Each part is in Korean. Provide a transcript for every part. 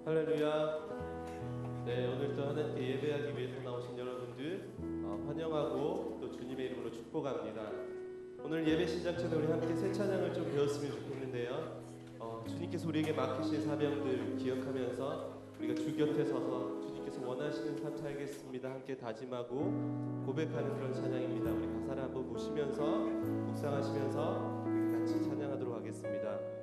할렐루야. 네, 오늘도 하나님께 예배하기 위해서 나오신 여러분들 환영하고 또 주님의 이름으로 축복합니다. 오늘 예배 시작 전에 우리 함께 새 찬양을 좀 배웠으면 좋겠는데요. 주님께서 우리에게 맡기신 사명들 기억하면서 우리가 주 곁에 서서 주님께서 원하시는 삶 살겠습니다 함께 다짐하고 고백하는 그런 찬양입니다. 우리 가사를 한번 보시면서 묵상하시면서 같이 찬양하도록 하겠습니다.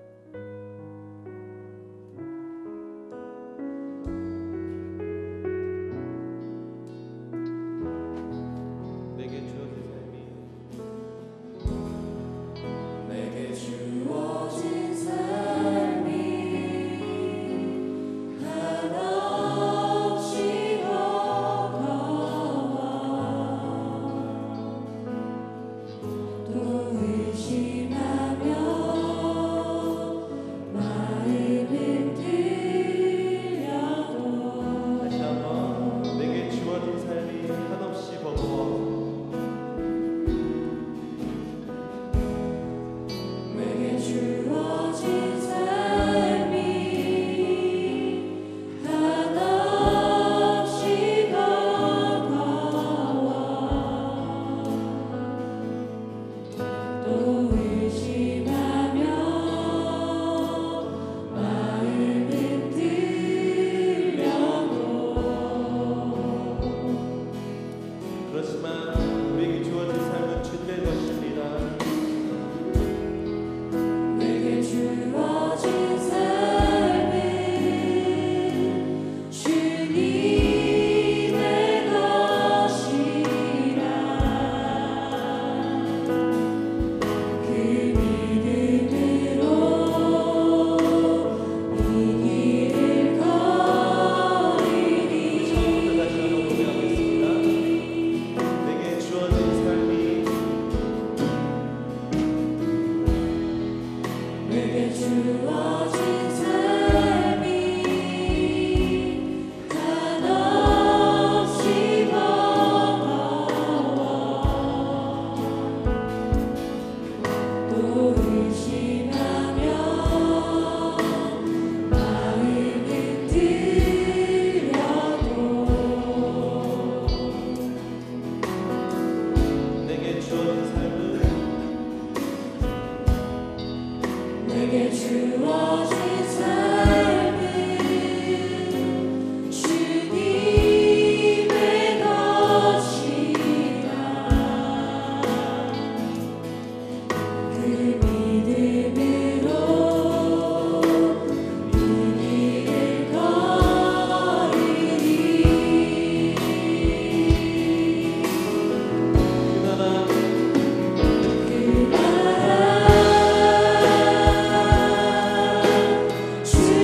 주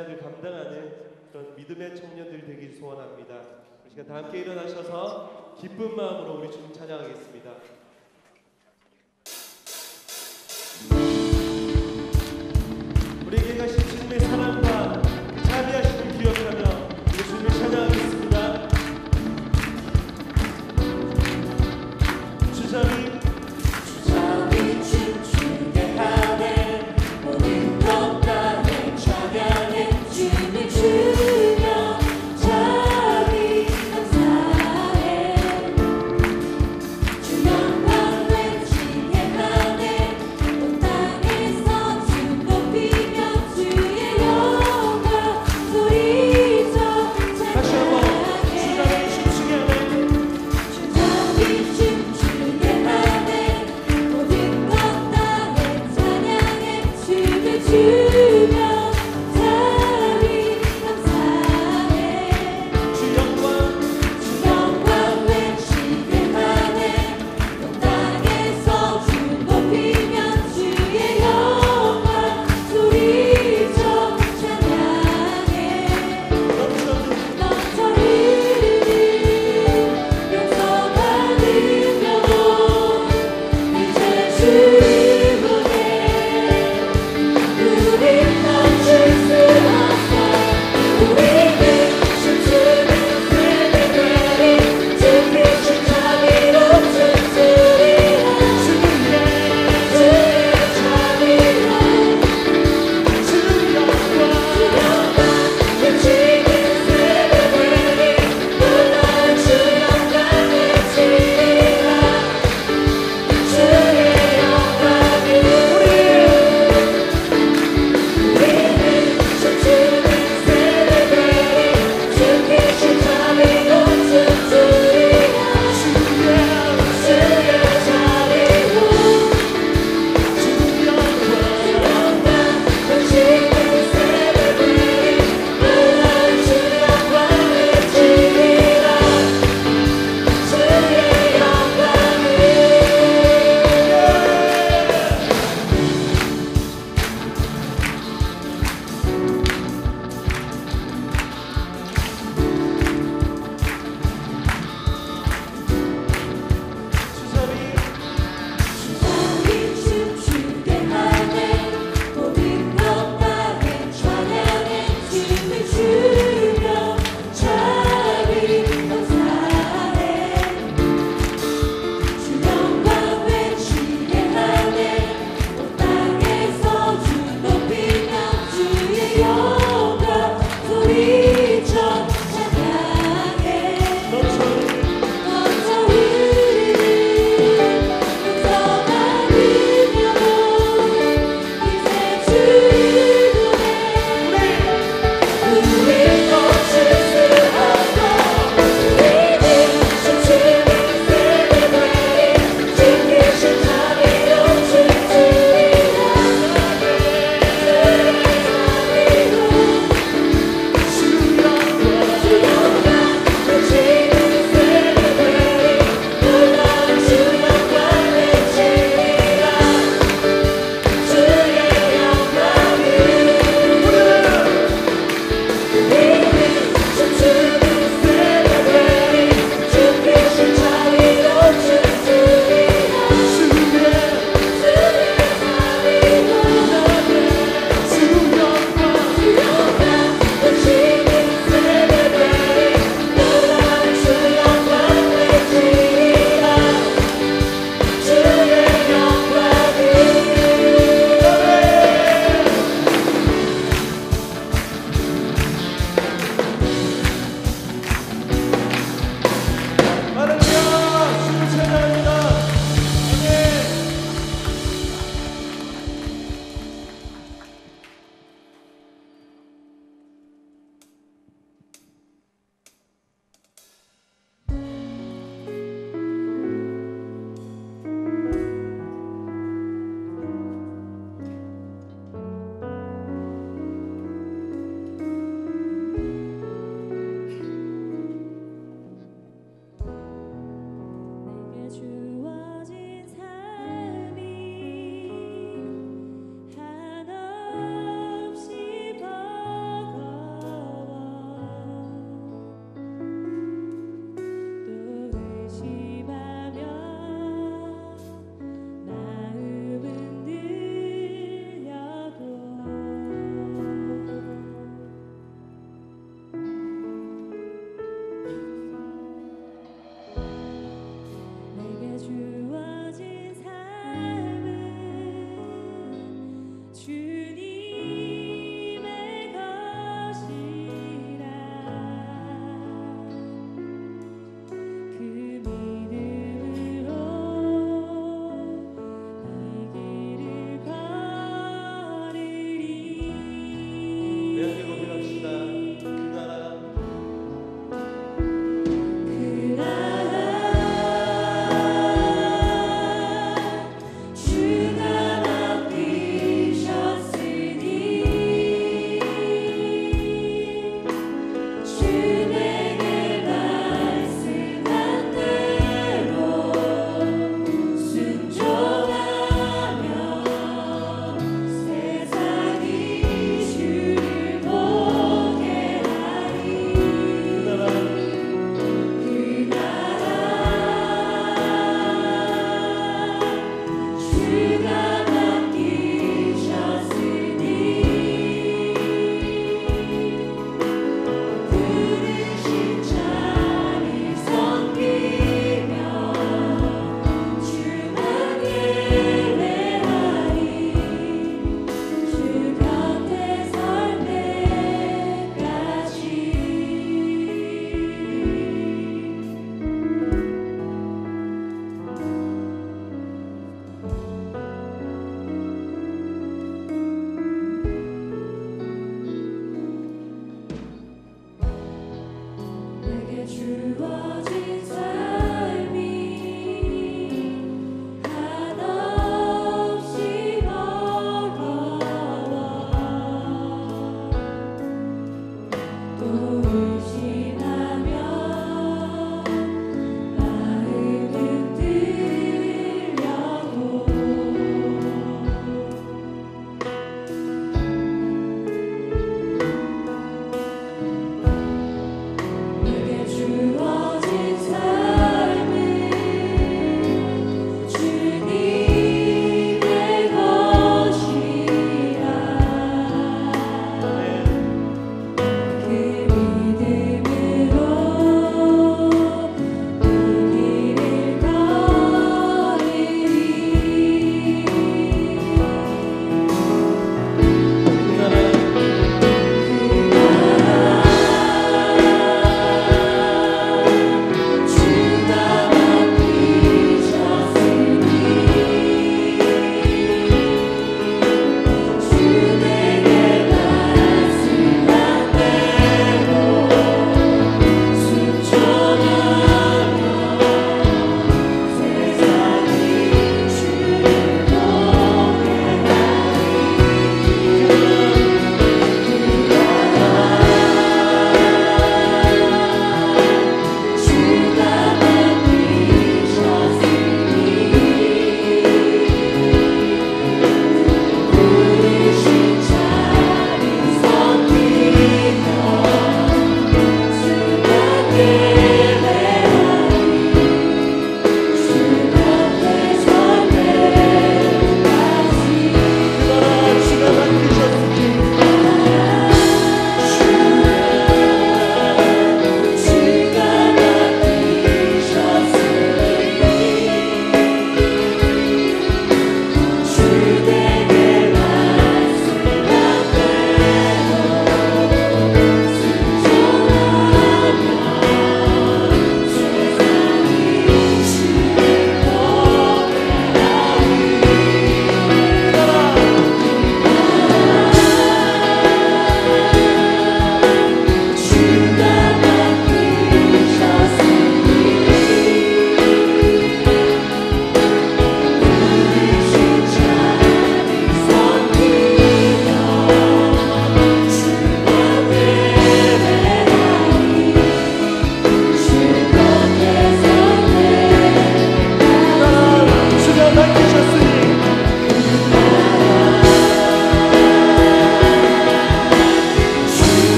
사역을 감당하는 그런 믿음의 청년들이 되길 소원합니다. 우리 시간 다 함께 일어나셔서 기쁜 마음으로 우리 주님 찬양하겠습니다. 우리에게 가신 주님의 사랑과 그 자비하심을 기억하며 우리 주님을 찬양하겠습니다. 주자비 춤추게 하네 모든 것 다 내 찬양해 주를 주며 자비 감사해 주 영광 외치게 하네 온 땅에서 주 높이며 주의 영광 소리쳐 다시 한번 찬양해 주자비 춤추게 하네 주자비 춤추게 하네 모든 것 다 내 찬양해 주를 주며 자비 감사해 주 영광 주 영광 외치게 하네 온 땅에서 주 높이며 주의 영광 소리쳐 찬양해 넘쳐 흐르는 용서받으며도 이제 주를 보내 우리 멈출 수 없어 우리는 춤추는 세대들이 주께 자비로 춤추리라 주의 자비로 주 영광 외치는 세대들이 놀라운 주 영광 외치리라 주의 영광을 우리는 춤추는 세대들이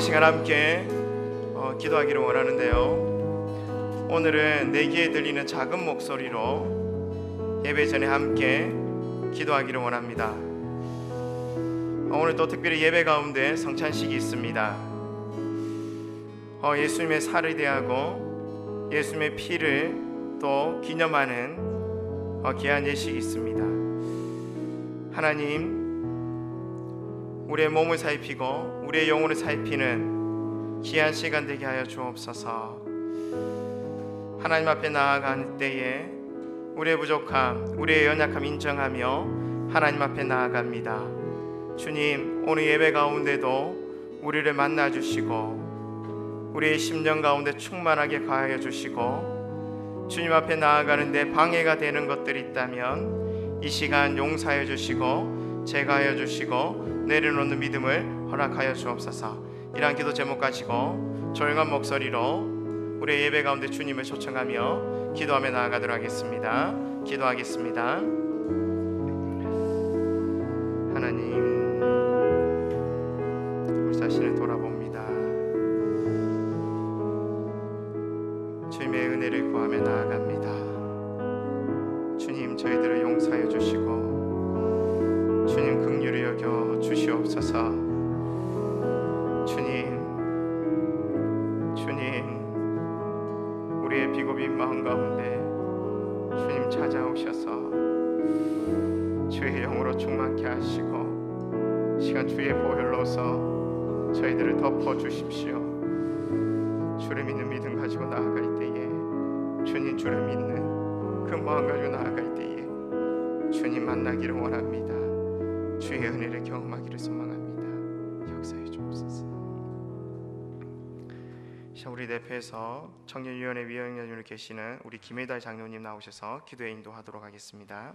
시간 함께 기도하기를 원하는데요. 오늘은 내 귀에 들리는 작은 목소리로 예배 전에 함께 기도하기를 원합니다. 오늘 또 특별히 예배 가운데 성찬식이 있습니다. 예수님의 살을 대하고 예수님의 피를 또 기념하는 귀한 예식이 있습니다. 하나님, 우리의 몸을 살피고 우리의 영혼을 살피는 귀한 시간 되게 하여 주옵소서. 하나님 앞에 나아가는 때에 우리의 부족함, 우리의 연약함 인정하며 하나님 앞에 나아갑니다. 주님, 오늘 예배 가운데도 우리를 만나 주시고 우리의 심령 가운데 충만하게 가하여 주시고, 주님 앞에 나아가는데 방해가 되는 것들이 있다면 이 시간 용서하여 주시고 제거하여 주시고 내려놓는 믿음을 허락하여 주옵소서. 이러한 기도 제목 가지고 조용한 목소리로 우리의 예배 가운데 주님을 초청하며 기도하며 나아가도록 하겠습니다. 기도하겠습니다. 하나님, 우리 자신을 돌아봅니다. 주님의 은혜를 구하며 나아갑니다. 주님, 저희들을 용서하여 주시고 주님 긍휼히 여겨 주시옵소서. 주님, 우리의 비고빈 마음 가운데 주님 찾아오셔서 주의 영으로 충만케 하시고 시간 주의 보혈로서 저희들을 덮어 주십시오. 주를 믿는 믿음 가지고 나아갈 때에, 주님 주를 믿는 그 마음 가지고 나아갈 때에 주님 만나기를 원합니다. 주의 은혜를 경험하기를 소망합니다. 역사해 주옵소서. 우리 대표에서 청년위원회 위원장으로 계시는 우리 김혜달 장로님 나오셔서 기도에 인도하도록 하겠습니다.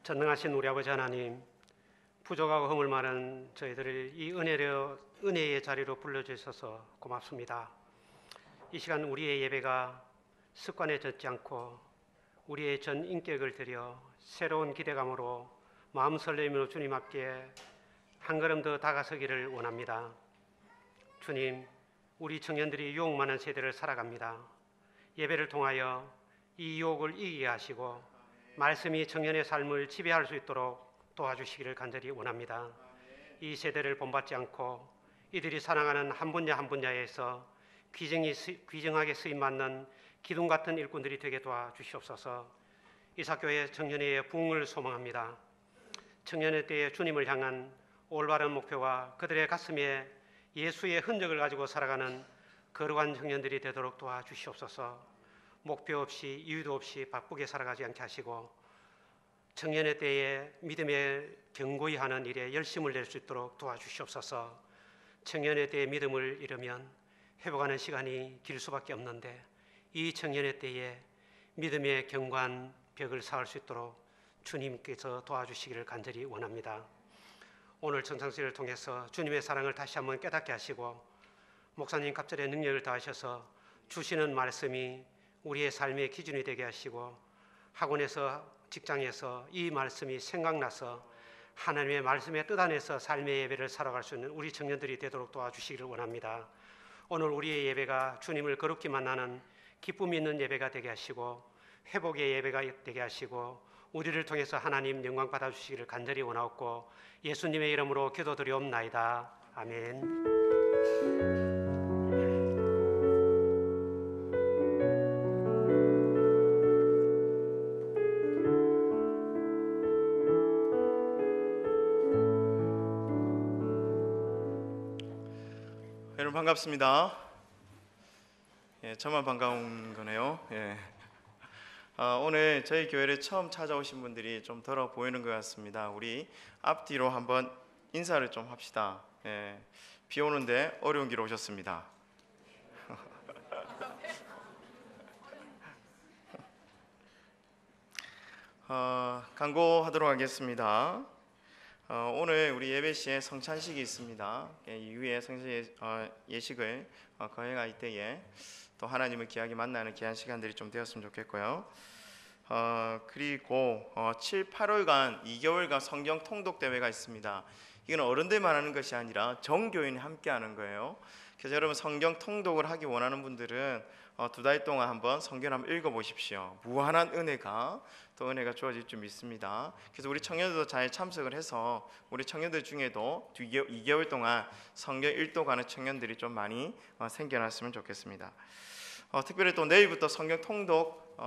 전능하신 우리 아버지 하나님, 부족하고 허물 많은 저희들을 이 은혜의 자리로 불러주셔서 고맙습니다. 이 시간 우리의 예배가 습관에 젖지 않고 우리의 전 인격을 들여 새로운 기대감으로 마음 설레임으로 주님 앞에 한 걸음 더 다가서기를 원합니다. 주님, 우리 청년들이 유혹 많은 세대를 살아갑니다. 예배를 통하여 이 유혹을 이기게 하시고 말씀이 청년의 삶을 지배할 수 있도록 도와주시기를 간절히 원합니다. 이 세대를 본받지 않고 이들이 살아가는 한 분야 한 분야에서 귀정하게 쓰임받는 기둥 같은 일꾼들이 되게 도와주시옵소서. 이사교회 청년회의 부흥을 소망합니다. 청년회 때의 주님을 향한 올바른 목표와 그들의 가슴에 예수의 흔적을 가지고 살아가는 거룩한 청년들이 되도록 도와주시옵소서. 목표 없이 이유도 없이 바쁘게 살아가지 않게 하시고 청년회 때에 믿음에 견고히 하는 일에 열심을 낼 수 있도록 도와주시옵소서. 청년회 때의 믿음을 잃으면 회복하는 시간이 길 수밖에 없는데 이 청년회 때에 믿음의 견고한 벽을 쌓을 수 있도록 주님께서 도와주시기를 간절히 원합니다. 오늘 청상식을 통해서 주님의 사랑을 다시 한번 깨닫게 하시고 목사님 갑절의 능력을 다하셔서 주시는 말씀이 우리의 삶의 기준이 되게 하시고 학원에서 직장에서 이 말씀이 생각나서 하나님의 말씀의 뜻 안에서 삶의 예배를 살아갈 수 있는 우리 청년들이 되도록 도와주시기를 원합니다. 오늘 우리의 예배가 주님을 거룩히 만나는 기쁨 있는 예배가 되게 하시고 회복의 예배가 되게 하시고 우리를 통해서 하나님 영광 받아주시기를 간절히 원하옵고 예수님의 이름으로 기도드리옵나이다. 아멘. 여러분 반갑습니다. 저만 반가운 거네요. 오늘 저희 교회를 처음 찾아오신 분들이 좀 덜어 보이는 것 같습니다. 우리 앞뒤로 한번 인사를 좀 합시다. 비 오는데 어려운 길 오셨습니다. 강구하도록 하겠습니다. 오늘 우리 예배 시에 성찬식이 있습니다. 이후에 성찬 예식을 거행할 때에 또 하나님을 귀하게 만나는 귀한 시간들이 좀 되었으면 좋겠고요. 그리고 7, 8월간 2개월간 성경 통독 대회가 있습니다. 이건 어른들만 하는 것이 아니라 정교인이 함께 하는 거예요. 그래서 여러분 성경 통독을 하기 원하는 분들은 2달 동안 한번 성경 한번 읽어보십시오. 무한한 은혜가 또 은혜가 주어질 줄 믿습니다. 그래서 우리 청년들도 잘 참석을 해서 우리 청년들 중에도 2개월 동안 성경 일독하는 청년들이 좀 많이 생겨났으면 좋겠습니다. 특별히 또 내일부터 성경 통독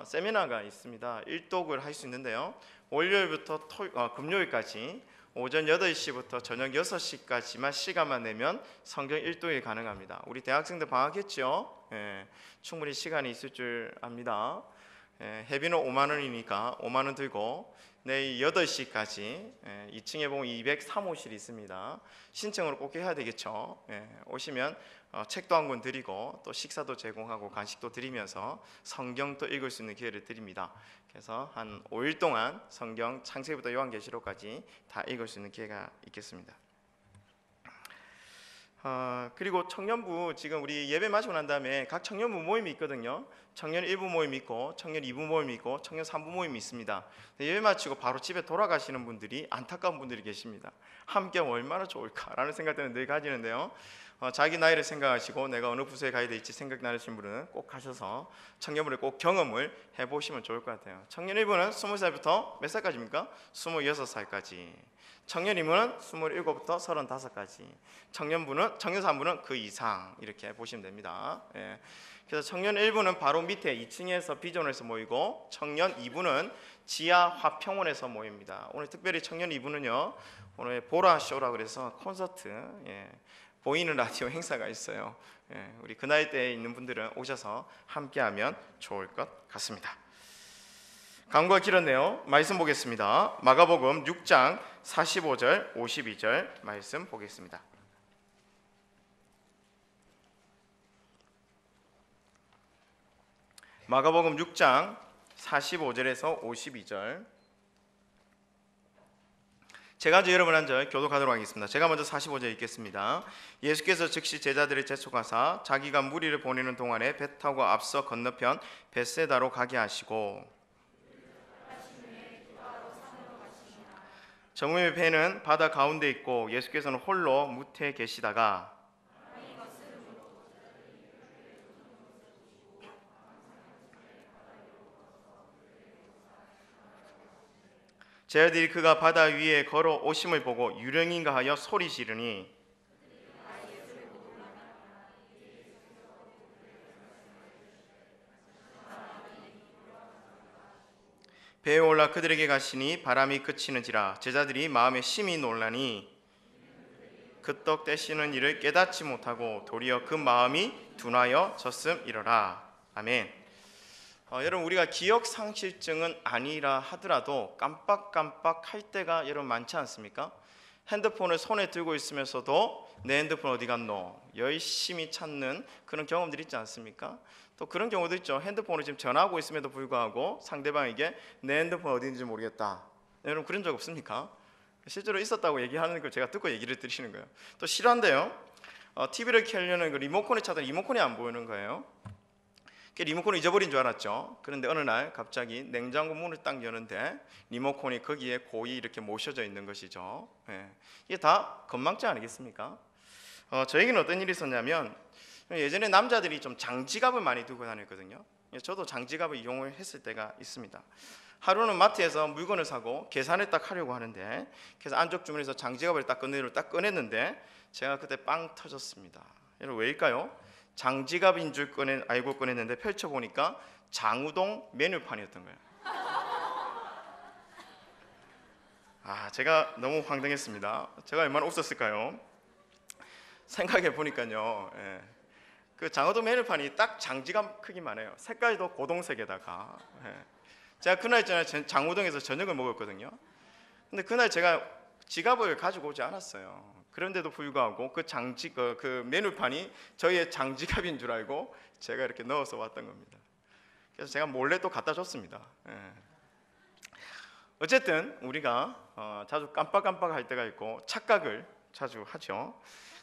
세미나가 있습니다. 일독을 할 수 있는데요. 월요일부터 금요일까지 오전 8시부터 저녁 6시까지만 시간만 내면 성경 일독이 가능합니다. 우리 대학생들 방학했죠? 충분히 시간이 있을 줄 압니다. 회비는 5만 원이니까 5만 원 들고 내일 8시까지 2층에 보면 203호실이 있습니다. 신청을 꼭 해야 되겠죠. 오시면 책도 한 권 드리고 또 식사도 제공하고 간식도 드리면서 성경도 읽을 수 있는 기회를 드립니다. 그래서 한 5일 동안 성경 창세기부터 요한계시록까지 다 읽을 수 있는 기회가 있겠습니다. 그리고 청년부 지금 우리 예배 마치고 난 다음에 각 청년부 모임이 있거든요. 청년 1부 모임이 있고 청년 2부 모임이 있고 청년 3부 모임이 있습니다. 예배 마치고 바로 집에 돌아가시는 분들이 안타까운 분들이 계십니다. 함께 얼마나 좋을까라는 생각 때문에 늘 가지는데요. 자기 나이를 생각하시고 내가 어느 부서에 가야 될지 생각나시는 분은 꼭 가셔서 청년부를 꼭 경험을 해보시면 좋을 것 같아요. 청년 1부는 20살부터 몇 살까지입니까? 26살까지. 청년 2부는 27부터 35까지. 청년 3부는 그 이상 이렇게 보시면 됩니다. 그래서 청년 1부는 바로 밑에 2층에서 비전에서 모이고 청년 2부는 지하 화평원에서 모입니다. 오늘 특별히 청년 2부는요. 오늘 보라쇼라고 그래서 콘서트 보이는 라디오 행사가 있어요. 우리 그 나이대에 있는 분들은 오셔서 함께하면 좋을 것 같습니다. 강구가 길었네요. 말씀 보겠습니다. 마가복음 6장 45절 52절 말씀 보겠습니다. 마가복음 6장 45절에서 52절. 제가 먼저 여러분 한 절 교독하도록 하겠습니다. 제가 먼저 45절 읽겠습니다. 예수께서 즉시 제자들을 재촉하사 자기가 무리를 보내는 동안에 배 타고 앞서 건너편 벳세다로 가게 하시고 저물의 배는 바다 가운데 있고 예수께서는 홀로 무태에 계시다가 제자들이 그가 바다 위에 걸어 오심을 보고 유령인가 하여 소리 지르니 배에 올라 그들에게 가시니 바람이 그치는지라 제자들이 마음에 심히 놀라니 그떡 떼시는 일을 깨닫지 못하고 도리어 그 마음이 둔하여 졌음이러라. 아멘. 여러분 우리가 기억상실증은 아니라 하더라도 깜빡깜빡 할 때가 여러분 많지 않습니까? 핸드폰을 손에 들고 있으면서도 내 핸드폰 어디 갔노? 열심히 찾는 그런 경험들이 있지 않습니까? 또 그런 경우도 있죠. 핸드폰을 지금 전화하고 있음에도 불구하고 상대방에게 내 핸드폰 어디 있는지 모르겠다. 여러분 그런 적 없습니까? 실제로 있었다고 얘기하는 걸 제가 듣고 얘기를 드리시는 거예요. 또 실화인데요. TV를 켜려는 그 리모컨을 찾더니 리모컨이 안 보이는 거예요. 리모컨을 잊어버린 줄 알았죠. 그런데 어느 날 갑자기 냉장고 문을 딱 여는데 리모컨이 거기에 고이 이렇게 모셔져 있는 것이죠. 이게 다 건망증 아니겠습니까? 저에게는 어떤 일이 있었냐면 예전에 남자들이 좀 장지갑을 많이 들고 다녔거든요. 저도 장지갑을 이용을 했을 때가 있습니다. 하루는 마트에서 물건을 사고 계산을 딱 하려고 하는데 그래서 안쪽 주머니에서 장지갑을 딱 꺼냈는데 제가 그때 빵 터졌습니다. 여러분 왜일까요? 장지갑인 줄 알고 꺼냈는데 펼쳐보니까 장우동 메뉴판이었던 거예요. 제가 너무 황당했습니다. 제가 얼마나 웃었을까요? 생각해 보니까요, 그 장우동 메뉴판이 딱 장지갑 크기만 해요. 색깔도 고동색에다가. 제가 그날 저녁에 장우동에서 저녁을 먹었거든요. 근데 그날 제가 지갑을 가지고 오지 않았어요. 그런데도 불구하고 그 메뉴판이 저희의 장지갑인 줄 알고 제가 이렇게 넣어서 왔던 겁니다. 그래서 제가 몰래 또 갖다 줬습니다. 어쨌든 우리가 자주 깜빡깜빡할 때가 있고 착각을 자주 하죠.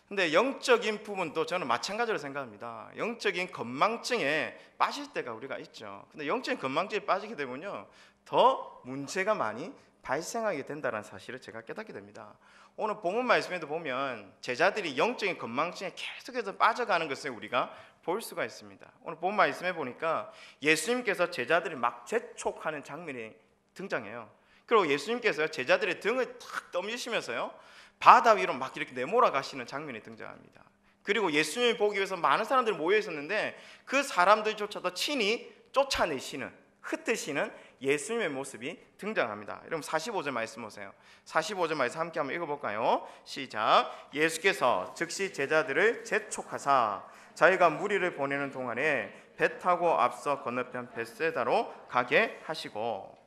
근데 영적인 부분도 저는 마찬가지로 생각합니다. 영적인 건망증에 빠질 때가 우리가 있죠. 근데 영적인 건망증에 빠지게 되면요, 더 문제가 많이 발생하게 된다는 사실을 제가 깨닫게 됩니다. 오늘 본문 말씀에도 보면 제자들이 영적인 건망증에 계속해서 빠져가는 것을 우리가 볼 수가 있습니다. 오늘 본문 말씀에 보니까 예수님께서 제자들이 막 재촉하는 장면이 등장해요. 그리고 예수님께서 제자들의 등을 탁 떠미시면서요, 바다 위로 막 이렇게 내몰아 가시는 장면이 등장합니다. 그리고 예수님을 보기 위해서 많은 사람들이 모여 있었는데 그 사람들조차도 친히 쫓아내시는, 흩으시는 예수님의 모습이 등장합니다. 여러분 45절 말씀 보세요. 45절 말씀 함께 한번 읽어볼까요? 시작. 예수께서 즉시 제자들을 재촉하사 자기가 무리를 보내는 동안에 배 타고 앞서 건너편 벳세다로 가게 하시고.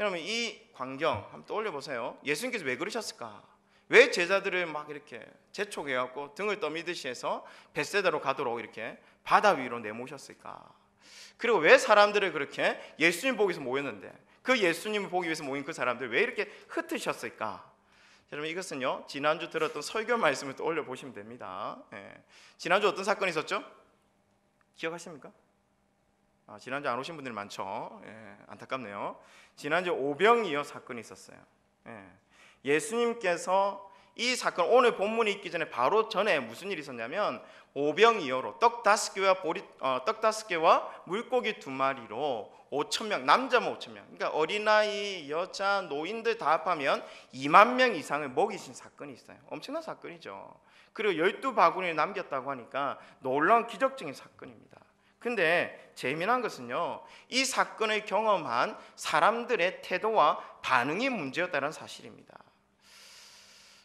여러분 이 광경 한번 떠올려 보세요. 예수님께서 왜 그러셨을까? 왜 제자들을 막 이렇게 재촉해갖고 등을 떠미듯이 해서 벳세다로 가도록 이렇게 바다 위로 내모셨을까? 그리고 왜 사람들을 그렇게 예수님 보기 위해서 모였는데 그 예수님을 보기 위해서 모인 그 사람들 왜 이렇게 흩으셨을까? 여러분 이것은요, 지난주 들었던 설교 말씀을 떠올려 보시면 됩니다. 지난주 어떤 사건이 있었죠? 기억하십니까? 지난주 안 오신 분들이 많죠. 안타깝네요. 지난주 오병이어 사건이 있었어요. 예수님께서 이 사건, 오늘 본문이 있기 전에 바로 전에 무슨 일이 있었냐면 오병이어로 떡 5개와 물고기 2마리로 5,000명, 남자만 5,000명, 그러니까 어린아이, 여자, 노인들 다 합하면 2만 명 이상을 먹이신 사건이 있어요. 엄청난 사건이죠. 그리고 12바구니를 남겼다고 하니까 놀라운 기적적인 사건입니다. 근데 재미난 것은요, 이 사건을 경험한 사람들의 태도와 반응이 문제였다는 사실입니다.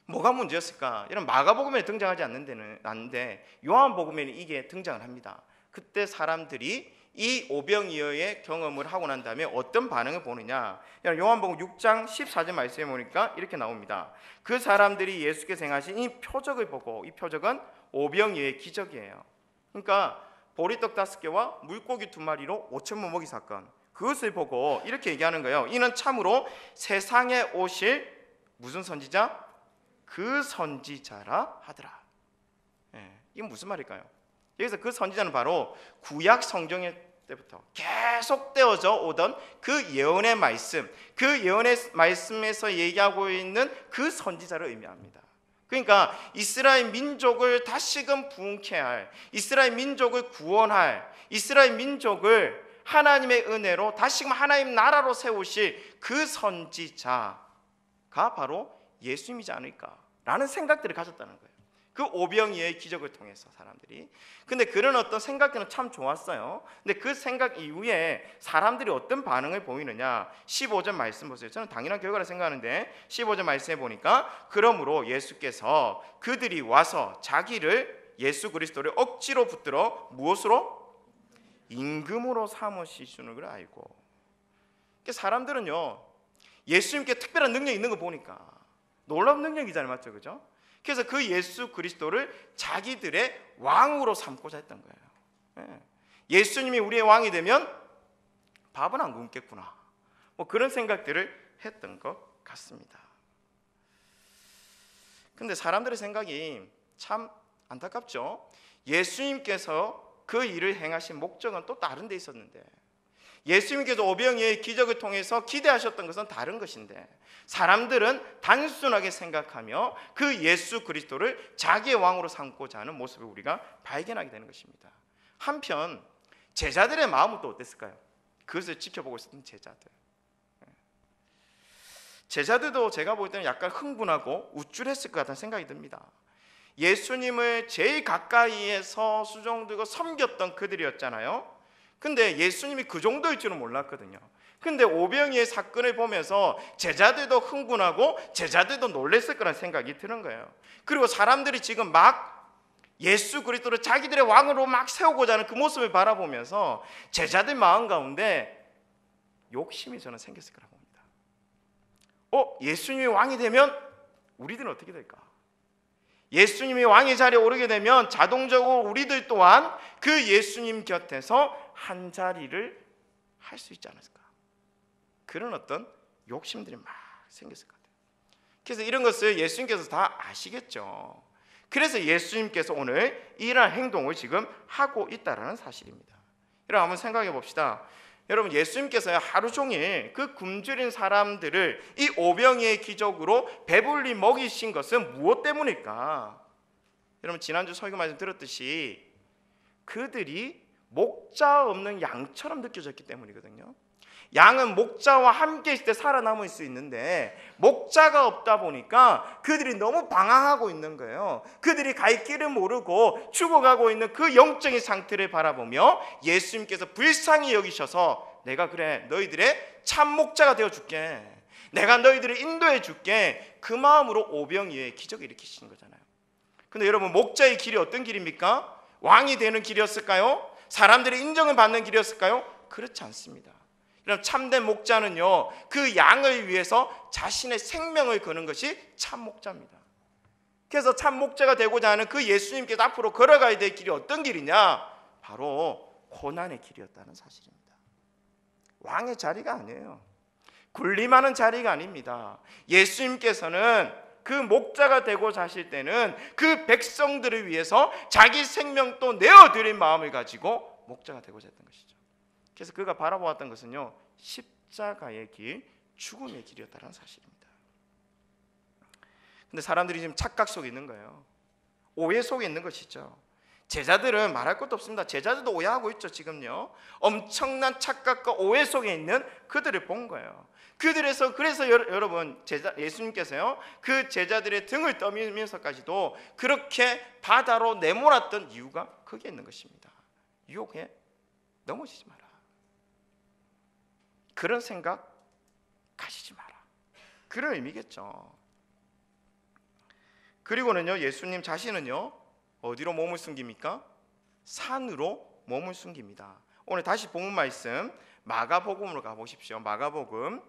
뭐가 문제였을까? 이런 마가복음에 등장하지 않는데 요한복음에는 이게 등장을 합니다. 그때 사람들이 이 오병이어의 경험을 하고 난 다음에 어떤 반응을 보느냐? 요한복음 6장 14절 말씀에 보니까 이렇게 나옵니다. 그 사람들이 예수께서 행하신 이 표적을 보고, 이 표적은 오병이어의 기적이에요. 그러니까 보리떡 5개와 물고기 2마리로 5,000명 먹이 사건, 그것을 보고 이렇게 얘기하는 거예요. 이는 참으로 세상에 오실 무슨 선지자? 그 선지자라 하더라. 이게 무슨 말일까요? 여기서 그 선지자는 바로 구약 성경 때부터 계속되어져 오던 그 예언의 말씀, 그 예언의 말씀에서 얘기하고 있는 그 선지자를 의미합니다. 그러니까 이스라엘 민족을 다시금 부흥케 할, 이스라엘 민족을 구원할, 이스라엘 민족을 하나님의 은혜로 다시금 하나님 나라로 세우실 그 선지자가 바로 예수님이지 않을까라는 생각들을 가졌다는 거예요. 그 오병이어의 기적을 통해서 사람들이. 근데 그런 어떤 생각들은 참 좋았어요. 근데 그 생각 이후에 사람들이 어떤 반응을 보이느냐? 15절 말씀 보세요. 저는 당연한 결과를 생각하는데 15절 말씀에 보니까 그러므로 예수께서 그들이 와서 자기를, 예수 그리스도를 억지로 붙들어 무엇으로? 임금으로 삼으시는 걸 알고. 사람들은요, 예수님께 특별한 능력이 있는 거 보니까 놀라운 능력이잖아요, 맞죠? 그죠? 그래서 그 예수 그리스도를 자기들의 왕으로 삼고자 했던 거예요. 예수님이 우리의 왕이 되면 밥은 안 굶겠구나, 뭐 그런 생각들을 했던 것 같습니다. 근데 사람들의 생각이 참 안타깝죠. 예수님께서 그 일을 행하신 목적은 또 다른 데 있었는데, 예수님께서 오병이어의 기적을 통해서 기대하셨던 것은 다른 것인데, 사람들은 단순하게 생각하며 그 예수 그리스도를 자기의 왕으로 삼고자 하는 모습을 우리가 발견하게 되는 것입니다. 한편 제자들의 마음은 또 어땠을까요? 그것을 지켜보고 있었던 제자들도 제가 볼 때는 약간 흥분하고 우쭐했을 것 같다는 생각이 듭니다. 예수님을 제일 가까이에서 수종들고 섬겼던 그들이었잖아요. 근데 예수님이 그 정도일 줄은 몰랐거든요. 근데 오병이어의 사건을 보면서 제자들도 흥분하고 제자들도 놀랬을 거라는 생각이 드는 거예요. 그리고 사람들이 지금 막 예수 그리스도를 자기들의 왕으로 막 세우고자 하는 그 모습을 바라보면서 제자들 마음 가운데 욕심이 저는 생겼을 거라고 봅니다. 예수님이 왕이 되면 우리들은 어떻게 될까? 예수님이 왕의 자리에 오르게 되면 자동적으로 우리들 또한 그 예수님 곁에서 한 자리를 할 수 있지 않을까? 그런 어떤 욕심들이 막 생겼을 것 같아요. 그래서 이런 것을 예수님께서 다 아시겠죠. 그래서 예수님께서 오늘 이러한 행동을 지금 하고 있다는 사실입니다. 여러분 한번 생각해 봅시다. 여러분 예수님께서 하루 종일 그 굶주린 사람들을 이 오병이의 기적으로 배불리 먹이신 것은 무엇 때문일까? 여러분 지난주 설교 말씀 들었듯이 그들이 목자 없는 양처럼 느껴졌기 때문이거든요. 양은 목자와 함께 있을 때 살아남을 수 있는데 목자가 없다 보니까 그들이 너무 방황하고 있는 거예요. 그들이 갈 길을 모르고 죽어가고 있는 그 영적인 상태를 바라보며 예수님께서 불쌍히 여기셔서 내가 그래 너희들의 참 목자가 되어줄게, 내가 너희들을 인도해 줄게, 그 마음으로 오병이어의 기적을 일으키시는 거잖아요. 근데 여러분 목자의 길이 어떤 길입니까? 왕이 되는 길이었을까요? 사람들의 인정을 받는 길이었을까요? 그렇지 않습니다. 이런 참된 목자는요, 그 양을 위해서 자신의 생명을 거는 것이 참 목자입니다. 그래서 참 목자가 되고자 하는 그 예수님께서 앞으로 걸어가야 될 길이 어떤 길이냐? 바로 고난의 길이었다는 사실입니다. 왕의 자리가 아니에요. 군림하는 자리가 아닙니다. 예수님께서는 그 목자가 되고자 하실 때는 그 백성들을 위해서 자기 생명도 내어드린 마음을 가지고 목자가 되고자 했던 것이죠. 그래서 그가 바라보았던 것은요, 십자가의 길, 죽음의 길이었다는 사실입니다. 근데 사람들이 지금 착각 속에 있는 거예요. 오해 속에 있는 것이죠. 제자들은 말할 것도 없습니다. 제자들도 오해하고 있죠. 지금요 엄청난 착각과 오해 속에 있는 그들을 본 거예요. 그래서 여러분 예수님께서요 그 제자들의 등을 떠밀면서까지도 그렇게 바다로 내몰았던 이유가 거기에 있는 것입니다. 유혹에 넘어지지 마라, 그런 생각 가지지 마라, 그런 의미겠죠. 그리고는요 예수님 자신은요 어디로 몸을 숨깁니까? 산으로 몸을 숨깁니다. 오늘 다시 본문 말씀 마가복음으로 가보십시오. 마가복음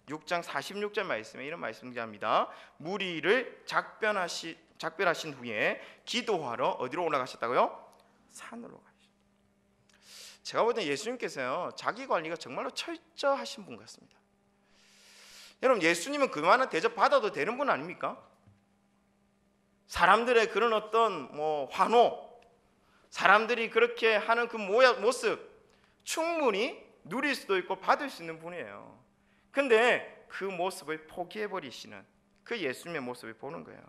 6장 46절 말씀에 이런 말씀이 합니다. 무리를 작별하신 후에 기도하러 어디로 올라가셨다고요? 산으로 가셨습니다. 제가 볼 때 예수님께서요 자기 관리가 정말로 철저하신 분 같습니다. 여러분 예수님은 그만한 대접 받아도 되는 분 아닙니까? 사람들의 그런 어떤 환호, 사람들이 그렇게 하는 그 모습 충분히 누릴 수도 있고 받을 수 있는 분이에요. 근데 그 모습을 포기해버리시는 그 예수님의 모습을 보는 거예요.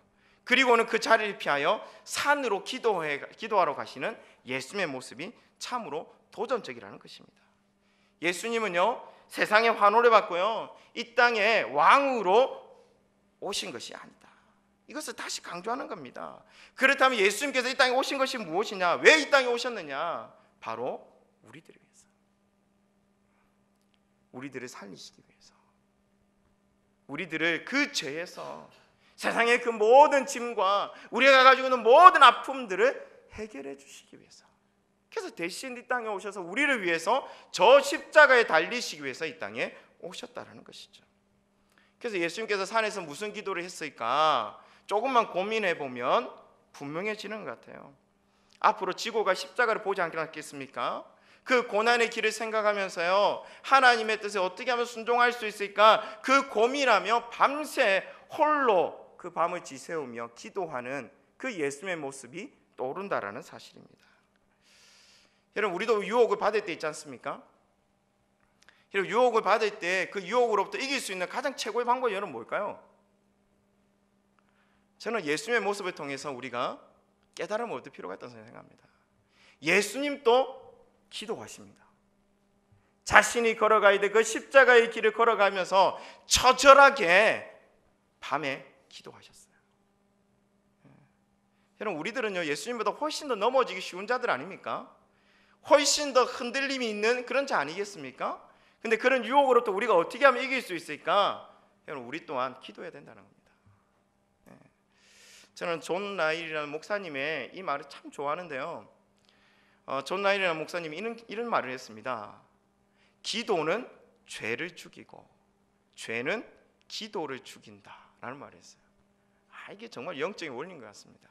그리고는 그 자리를 피하여 산으로 기도하러 가시는 예수님의 모습이 참으로 도전적이라는 것입니다. 예수님은요 세상의 환호를 받고요 이 땅에 왕으로 오신 것이 아니다, 이것을 다시 강조하는 겁니다. 그렇다면 예수님께서 이 땅에 오신 것이 무엇이냐? 왜 이 땅에 오셨느냐? 바로 우리들을 위해서, 우리들을 살리시기 위해서, 우리들을 그 죄에서, 세상의 그 모든 짐과 우리가 가지고 있는 모든 아픔들을 해결해 주시기 위해서, 그래서 대신 이 땅에 오셔서 우리를 위해서 저 십자가에 달리시기 위해서 이 땅에 오셨다는 것이죠. 그래서 예수님께서 산에서 무슨 기도를 했을까? 조금만 고민해 보면 분명해지는 것 같아요. 앞으로 지고 갈 십자가를 보지 않겠습니까? 그 고난의 길을 생각하면서요 하나님의 뜻에 어떻게 하면 순종할 수 있을까 그 고민하며 밤새 홀로 그 밤을 지새우며 기도하는 그 예수님의 모습이 떠오른다라는 사실입니다. 여러분 우리도 유혹을 받을 때 있지 않습니까? 여러분 유혹을 받을 때 그 유혹으로부터 이길 수 있는 가장 최고의 방법이 여러분 뭘까요? 저는 예수님의 모습을 통해서 우리가 깨달음을 얻을 필요가 있다고 생각합니다. 예수님도 기도하십니다. 자신이 걸어가야 될 그 십자가의 길을 걸어가면서 처절하게 밤에 기도하셨어요. 여러분 우리들은요 예수님보다 훨씬 더 넘어지기 쉬운 자들 아닙니까? 훨씬 더 흔들림이 있는 그런 자 아니겠습니까? 근데 그런 유혹으로부터 우리가 어떻게 하면 이길 수 있을까? 여러분 우리 또한 기도해야 된다는 겁니다. 저는 존 라일이라는 목사님의 이 말을 참 좋아하는데요. 존 라일이라는 목사님이 이런 말을 했습니다. 기도는 죄를 죽이고 죄는 기도를 죽인다라는 말을 했어요. 이게 정말 영적인 원리인 것 같습니다.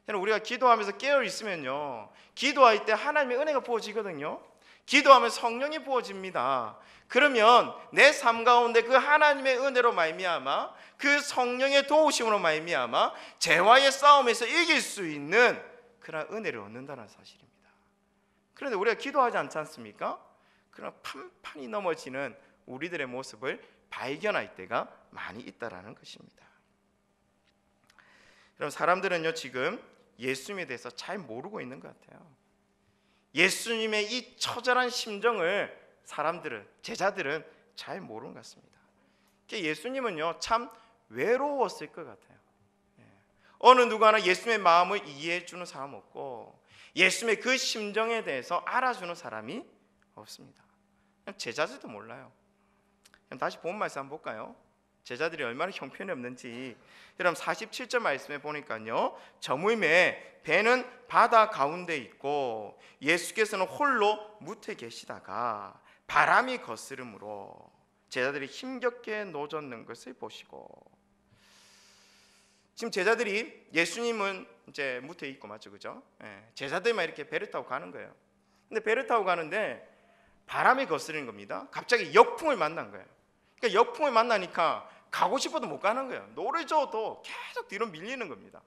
우리가 기도하면서 깨어 있으면요 기도할 때 하나님의 은혜가 부어지거든요. 기도하면 성령이 부어집니다. 그러면 내 삶 가운데 그 하나님의 은혜로 말미암아 그 성령의 도우심으로 말미암아 죄와의 싸움에서 이길 수 있는 그런 은혜를 얻는다는 사실입니다. 그런데 우리가 기도하지 않지 않습니까? 그런 판판이 넘어지는 우리들의 모습을 발견할 때가 많이 있다라는 것입니다. 여러분, 사람들은요 지금 예수님에 대해서 잘 모르고 있는 것 같아요. 예수님의 이 처절한 심정을 사람들은, 제자들은 잘 모르는 것 같습니다. 예수님은요 참 외로웠을 것 같아요. 어느 누구 하나 예수님의 마음을 이해해 주는 사람 없고 예수님의 그 심정에 대해서 알아주는 사람이 없습니다. 제자들도 몰라요. 다시 본 말씀 한번 볼까요? 제자들이 얼마나 형편이 없는지. 여러분 47절 말씀에 보니까요, 저물매 배는 바다 가운데 있고 예수께서는 홀로 무태 계시다가 바람이 거스름으로 제자들이 힘겹게 노젓는 것을 보시고. 지금 제자들이, 예수님은 이제 무태 있고 맞죠, 그죠? 제자들만 이렇게 배를 타고 가는 거예요. 근데 배를 타고 가는데 바람이 거스르는 겁니다. 갑자기 역풍을 만난 거예요. 그러니까 역풍을 만나니까 가고 싶어도 못 가는 거예요. 노를 져도 계속 뒤로 밀리는 겁니다.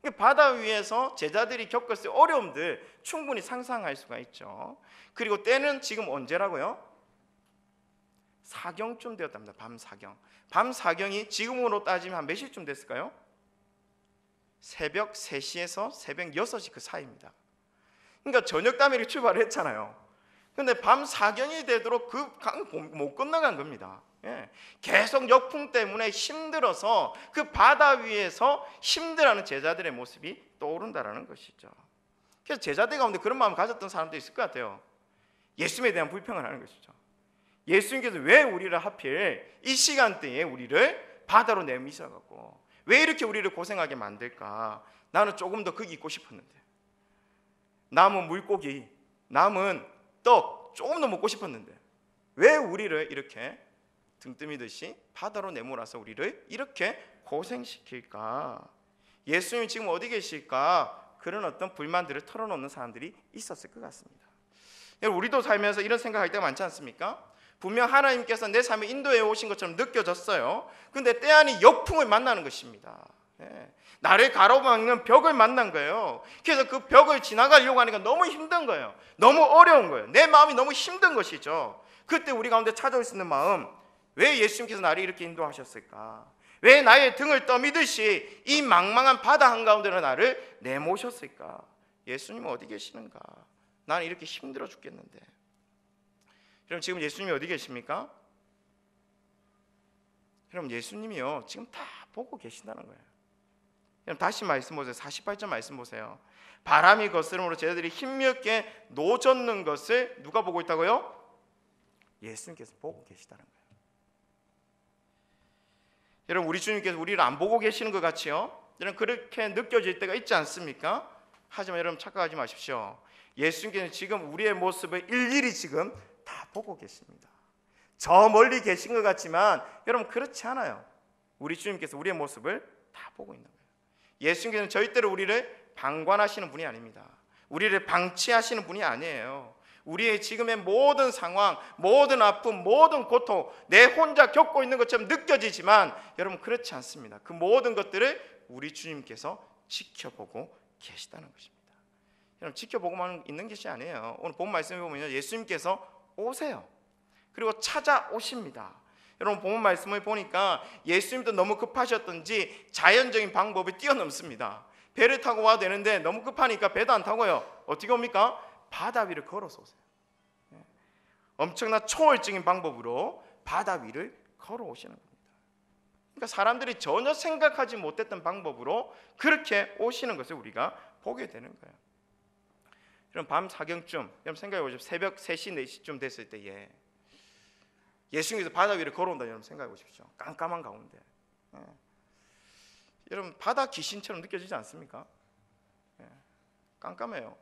그러니까 바다 위에서 제자들이 겪었을 어려움들 충분히 상상할 수가 있죠. 그리고 때는 지금 언제라고요? 사경쯤 되었답니다. 밤 사경. 밤 사경이 지금으로 따지면 한 몇 시쯤 됐을까요? 새벽 3시에서 새벽 6시 그 사이입니다. 그러니까 저녁 담에 출발을 했잖아요. 근데 밤 사경이 되도록 그 강 못 건너간 겁니다. 계속 역풍 때문에 힘들어서 그 바다 위에서 힘들어하는 제자들의 모습이 떠오른다라는 것이죠. 그래서 제자들 가운데 그런 마음을 가졌던 사람도 있을 것 같아요. 예수님에 대한 불평을 하는 것이죠. 예수님께서 왜 우리를 하필 이 시간대에 우리를 바다로 내미셔갖고 왜 이렇게 우리를 고생하게 만들까? 나는 조금 더 거기 있고 싶었는데, 남은 물고기, 남은 떡 조금 더 먹고 싶었는데 왜 우리를 이렇게 등뜨미듯이 바다로 내몰아서 우리를 이렇게 고생시킬까? 예수님이 지금 어디 계실까? 그런 어떤 불만들을 털어놓는 사람들이 있었을 것 같습니다. 우리도 살면서 이런 생각할 때가 많지 않습니까? 분명 하나님께서 내 삶을 인도해 오신 것처럼 느껴졌어요. 근데 때 아닌 역풍을 만나는 것입니다. 나를 가로막는 벽을 만난 거예요. 그래서 그 벽을 지나가려고 하니까 너무 힘든 거예요. 너무 어려운 거예요. 내 마음이 너무 힘든 것이죠. 그때 우리 가운데 찾아올 수 있는 마음, 왜 예수님께서 나를 이렇게 인도하셨을까? 왜 나의 등을 떠미듯이 이 망망한 바다 한가운데로 나를 내모셨을까? 예수님은 어디 계시는가? 나는 이렇게 힘들어 죽겠는데. 여러분, 지금 예수님이 어디 계십니까? 여러분, 예수님이요 지금 다 보고 계신다는 거예요. 여러분, 다시 말씀 보세요. 48절 말씀 보세요. 바람이 거스름으로 제자들이 힘겹게 노젓는 것을 누가 보고 있다고요? 예수님께서 보고 계시다는 거예요. 여러분, 우리 주님께서 우리를 안 보고 계시는 것 같이요, 여러분, 그렇게 느껴질 때가 있지 않습니까? 하지만 여러분, 착각하지 마십시오. 예수님께서 지금 우리의 모습을 일일이 지금 다 보고 계십니다. 저 멀리 계신 것 같지만 여러분, 그렇지 않아요. 우리 주님께서 우리의 모습을 다 보고 있는 거예요. 예수님께서는 절대로 우리를 방관하시는 분이 아닙니다. 우리를 방치하시는 분이 아니에요. 우리의 지금의 모든 상황, 모든 아픔, 모든 고통, 내 혼자 겪고 있는 것처럼 느껴지지만 여러분, 그렇지 않습니다. 그 모든 것들을 우리 주님께서 지켜보고 계시다는 것입니다. 여러분, 지켜보고만 있는 것이 아니에요. 오늘 본 말씀에 보면 예수님께서 오세요. 그리고 찾아오십니다. 여러분, 본 말씀을 보니까 예수님도 너무 급하셨던지 자연적인 방법을 뛰어넘습니다. 배를 타고 와야 되는데 너무 급하니까 배도 안 타고요, 어떻게 옵니까? 바다 위를 걸어서 오세요. 엄청난 초월적인 방법으로 바다 위를 걸어오시는 겁니다. 그러니까 사람들이 전혀 생각하지 못했던 방법으로 그렇게 오시는 것을 우리가 보게 되는 거예요. 여러분, 밤 사경쯤, 여러분 생각해 보십시오. 새벽 3시, 4시쯤 됐을 때에 예수님께서 바다 위를 걸어온다. 여러분 생각해 보십시오. 깜깜한 가운데. 여러분, 바다 귀신처럼 느껴지지 않습니까? 깜깜해요.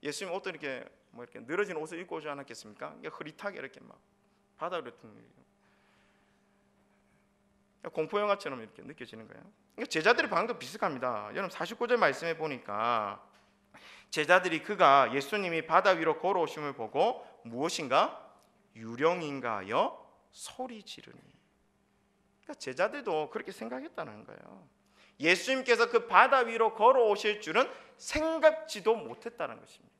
예수님 옷도 이렇게 이렇게 늘어진 옷을 입고 오지 않았겠습니까? 흐릿하게 이렇게 막 바다 위로 공포 영화처럼 이렇게 느껴지는 거예요. 제자들의 반응도 비슷합니다. 여러분, 49절 말씀해 보니까 제자들이 그가 예수님이 바다 위로 걸어오심을 보고 무엇인가 유령인가 하여 소리 지르니. 그러니까 제자들도 그렇게 생각했다는 거예요. 예수님께서 그 바다 위로 걸어오실 줄은 생각지도 못했다는 것입니다.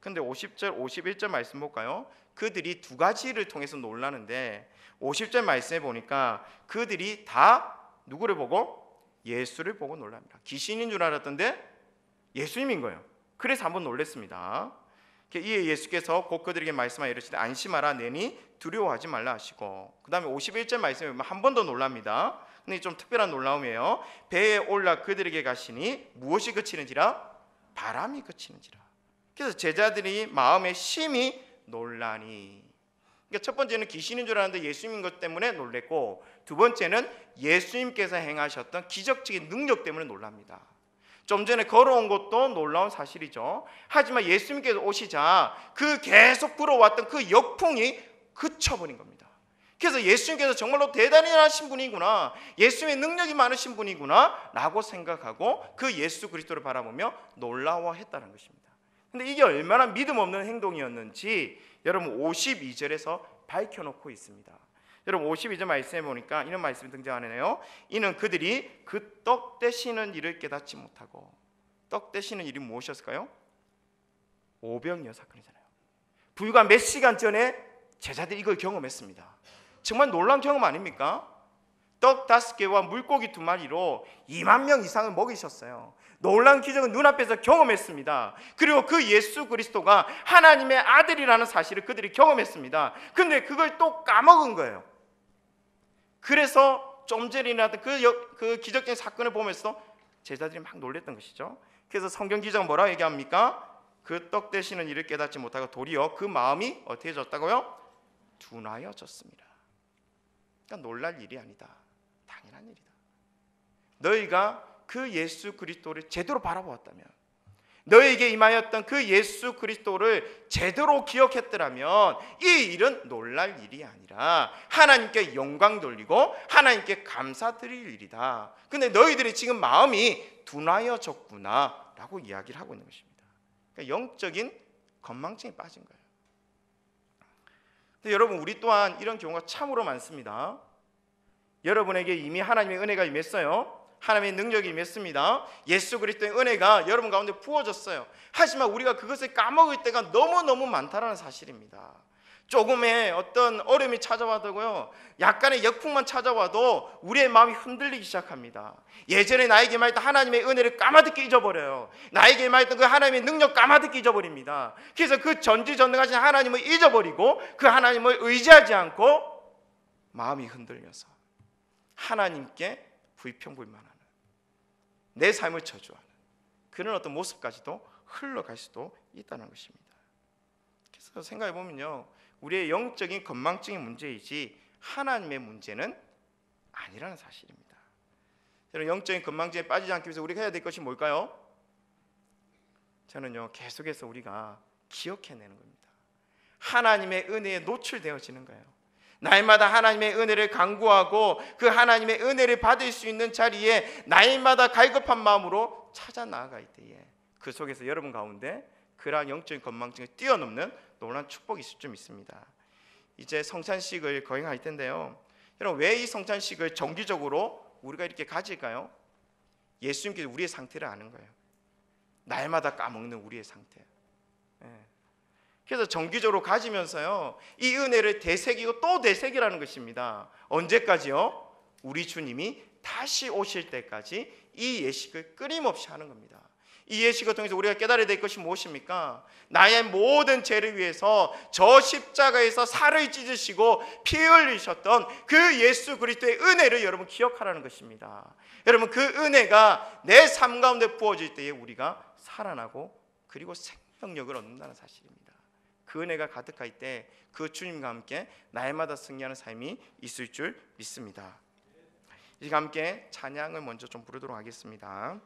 근데 50절 51절 말씀 볼까요? 그들이 두 가지를 통해서 놀라는데 50절 말씀에 보니까 그들이 다 누구를 보고? 예수를 보고 놀랍니다. 귀신인 줄 알았던데 예수님인 거예요. 그래서 한번 놀랬습니다. 이에 예수께서 곧 그들에게 말씀하여 이르시되 안심하라 내니 두려워하지 말라 하시고, 그 다음에 51절 말씀에 보면 한 번 더 놀랍니다. 근데 좀 특별한 놀라움이에요. 배에 올라 그들에게 가시니 무엇이 그치는지라? 바람이 그치는지라. 그래서 제자들이 마음에 심히 놀라니. 그러니까 첫 번째는 귀신인 줄 알았는데 예수님인 것 때문에 놀랬고, 두 번째는 예수님께서 행하셨던 기적적인 능력 때문에 놀랍니다. 좀 전에 걸어온 것도 놀라운 사실이죠. 하지만 예수님께서 오시자 그 계속 불어왔던 그 역풍이 그쳐버린 겁니다. 그래서 예수님께서 정말로 대단히 하신 분이구나, 예수님의 능력이 많으신 분이구나 라고 생각하고 그 예수 그리스도를 바라보며 놀라워했다는 것입니다. 근데 이게 얼마나 믿음 없는 행동이었는지 여러분 52절에서 밝혀놓고 있습니다. 여러분 52절 말씀해 보니까 이런 말씀이 등장하네요. 이는 그들이 그 떡 떼시는 일을 깨닫지 못하고. 떡 떼시는 일이 무엇이었을까요? 오병이어 사건이잖아요. 불과 몇 시간 전에 제자들이 이걸 경험했습니다. 정말 놀라운 경험 아닙니까? 떡 5개와 물고기 2마리로 2만 명 이상을 먹이셨어요. 놀라운 기적은 눈앞에서 경험했습니다. 그리고 그 예수 그리스도가 하나님의 아들이라는 사실을 그들이 경험했습니다. 근데 그걸 또 까먹은 거예요. 그래서 좀 전에 일어났던 그 기적적인 사건을 보면서 제자들이 막 놀랬던 것이죠. 그래서 성경 기자가 뭐라고 얘기합니까? 그 떡 되시는 일을 깨닫지 못하고 도리어 그 마음이 어떻게 졌다고요? 둔하여졌습니다. 그러니까 놀랄 일이 아니다, 당연한 일이다. 너희가 그 예수 그리스도를 제대로 바라보았다면, 너에게 임하였던 그 예수 그리스도를 제대로 기억했더라면 이 일은 놀랄 일이 아니라 하나님께 영광 돌리고 하나님께 감사드릴 일이다. 근데 너희들이 지금 마음이 둔하여졌구나 라고 이야기를 하고 있는 것입니다. 그러니까 영적인 건망증에 빠진 거예요. 근데 여러분, 우리 또한 이런 경우가 참으로 많습니다. 여러분에게 이미 하나님의 은혜가 임했어요. 하나님의 능력이 임했습니다. 예수 그리스도의 은혜가 여러분 가운데 부어졌어요. 하지만 우리가 그것을 까먹을 때가 너무너무 많다는 사실입니다. 조금의 어떤 어려움이 찾아와도요, 약간의 역풍만 찾아와도 우리의 마음이 흔들리기 시작합니다. 예전에 나에게 임했던 하나님의 은혜를 까마득히 잊어버려요. 나에게 임했던 그 하나님의 능력 까마득히 잊어버립니다. 그래서 그 전지전능하신 하나님을 잊어버리고 그 하나님을 의지하지 않고 마음이 흔들려서 하나님께 불평불만하는, 내 삶을 저주하는 그런 어떤 모습까지도 흘러갈 수도 있다는 것입니다. 그래서 생각해 보면요, 우리의 영적인 건망증의 문제이지 하나님의 문제는 아니라는 사실입니다. 여러분, 영적인 건망증에 빠지지 않기 위해서 우리가 해야 될 것이 뭘까요? 저는요, 계속해서 우리가 기억해내는 겁니다. 하나님의 은혜에 노출되어지는 거예요. 날마다 하나님의 은혜를 간구하고 그 하나님의 은혜를 받을 수 있는 자리에 날마다 갈급한 마음으로 찾아 나아갈 때에 그 속에서 여러분 가운데 그러한 영적인 건망증을 뛰어넘는 놀라운 축복이 있을 줄 믿습니다. 이제 성찬식을 거행할 텐데요, 여러분, 왜 이 성찬식을 정기적으로 우리가 이렇게 가질까요? 예수님께서 우리의 상태를 아는 거예요. 날마다 까먹는 우리의 상태. 그래서 정기적으로 가지면서요, 이 은혜를 되새기고 또 되새기라는 것입니다. 언제까지요? 우리 주님이 다시 오실 때까지 이 예식을 끊임없이 하는 겁니다. 이 예식을 통해서 우리가 깨달아야 될 것이 무엇입니까? 나의 모든 죄를 위해서 저 십자가에서 살을 찢으시고 피 흘리셨던 그 예수 그리스도의 은혜를 여러분 기억하라는 것입니다. 여러분, 그 은혜가 내 삶 가운데 부어질 때에 우리가 살아나고 그리고 생명력을 얻는다는 사실입니다. 그 은혜가 가득할 때 그 주님과 함께 날마다 승리하는 삶이 있을 줄 믿습니다. 이제 함께 찬양을 먼저 좀 부르도록 하겠습니다.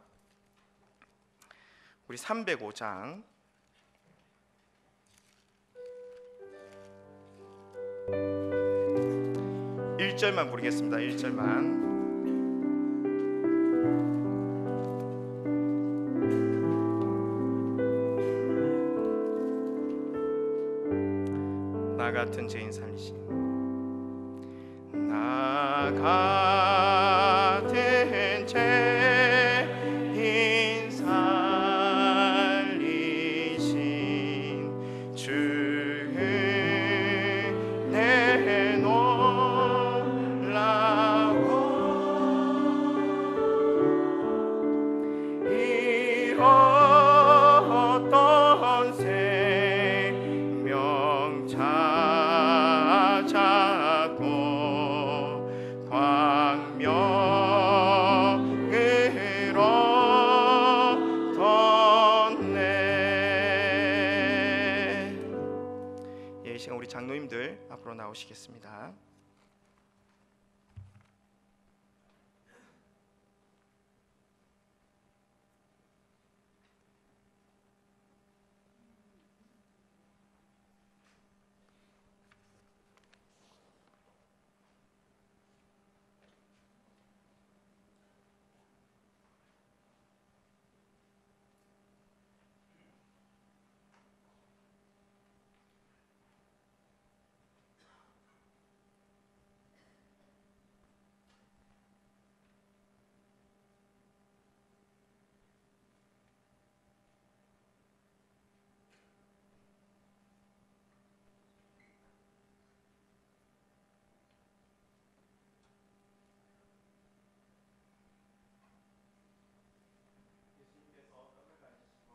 우리 305장 1절만 부르겠습니다. 1절만. 같은 죄인 살리신 나 같은 죄인 살리신 주 내 놀라운 잃었던 생명 찾았고 광명으로 떴네. 이 시간 우리 장로님들 앞으로 나오시겠습니다.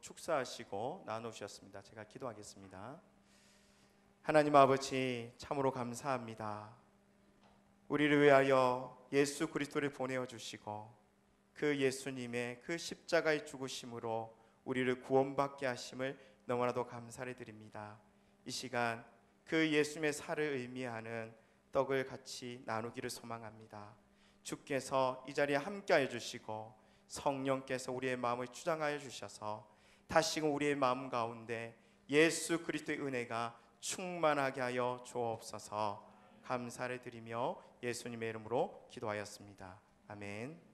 축사하시고 나누셨습니다. 제가 기도하겠습니다. 하나님 아버지, 참으로 감사합니다. 우리를 위하여 예수 그리스도를 보내어 주시고 그 예수님의 그 십자가의 죽으심으로 우리를 구원받게 하심을 너무나도 감사를 드립니다. 이 시간 그 예수님의 살을 의미하는 떡을 같이 나누기를 소망합니다. 주께서 이 자리에 함께하여 주시고 성령께서 우리의 마음을 주장하여 주셔서 다시금 우리의 마음 가운데 예수 그리스도의 은혜가 충만하게 하여 주옵소서. 감사를 드리며 예수님의 이름으로 기도하였습니다. 아멘.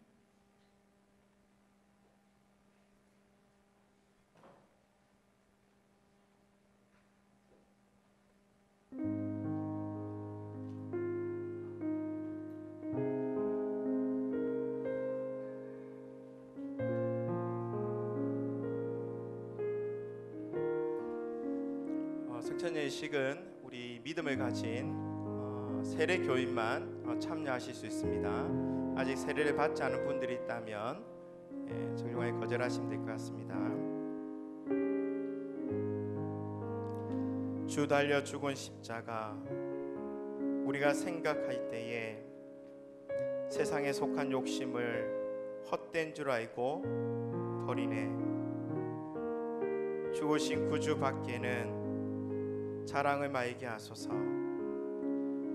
성찬예식은 우리 믿음을 가진 세례 교인만 참여하실 수 있습니다. 아직 세례를 받지 않은 분들이 있다면 정중하게 거절하시면 될 것 같습니다. 주 달려 죽은 십자가, 우리가 생각할 때에 세상에 속한 욕심을 헛된 줄 알고 버리네. 죽으신 구주 밖에는 자랑을 말게 하소서.